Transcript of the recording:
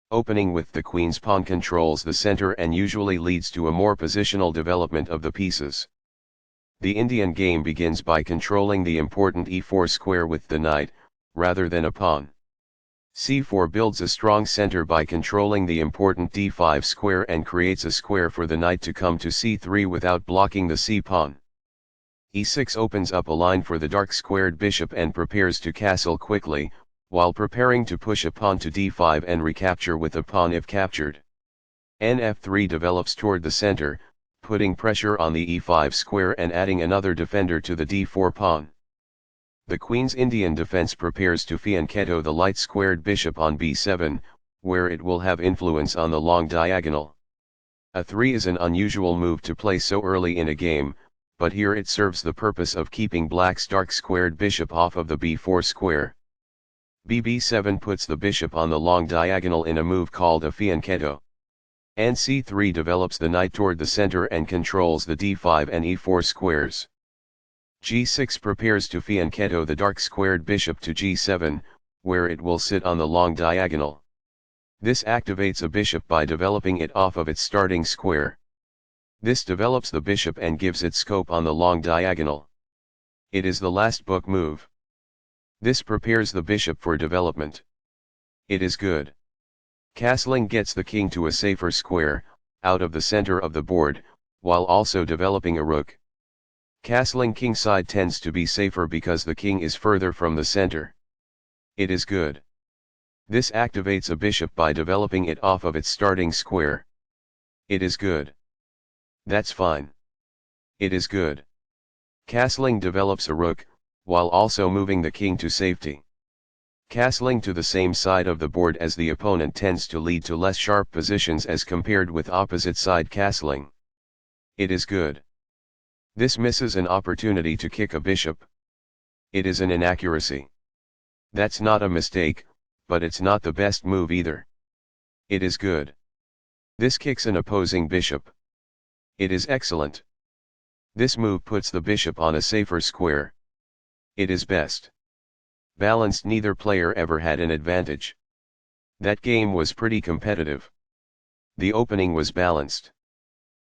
Opening with the queen's pawn controls the center and usually leads to a more positional development of the pieces. The Indian game begins by controlling the important e4 square with the knight, rather than a pawn. c4 builds a strong center by controlling the important d5 square and creates a square for the knight to come to c3 without blocking the c-pawn. e6 opens up a line for the dark squared bishop and prepares to castle quickly, while preparing to push a pawn to d5 and recapture with a pawn if captured. Nf3 develops toward the center, putting pressure on the e5 square and adding another defender to the d4 pawn. The queen's Indian defense prepares to fianchetto the light squared bishop on b7, where it will have influence on the long diagonal. a3 is an unusual move to play so early in a game, but here it serves the purpose of keeping black's dark squared bishop off of the b4 square. bb7 puts the bishop on the long diagonal in a move called a fianchetto. And c3 develops the knight toward the center and controls the d5 and e4 squares. g6 prepares to fianchetto the dark squared bishop to g7, where it will sit on the long diagonal. This activates a bishop by developing it off of its starting square. This develops the bishop and gives it scope on the long diagonal. It is the last book move. This prepares the bishop for development. It is good. Castling gets the king to a safer square, out of the center of the board, while also developing a rook. Castling kingside tends to be safer because the king is further from the center. It is good. This activates a bishop by developing it off of its starting square. It is good. That's fine. It is good. Castling develops a rook, while also moving the king to safety. Castling to the same side of the board as the opponent tends to lead to less sharp positions as compared with opposite side castling. It is good. This misses an opportunity to kick a bishop. It is an inaccuracy. That's not a mistake, but it's not the best move either. It is good. This kicks an opposing bishop. It is excellent. This move puts the bishop on a safer square. It is best. Balanced, neither player ever had an advantage. That game was pretty competitive. The opening was balanced.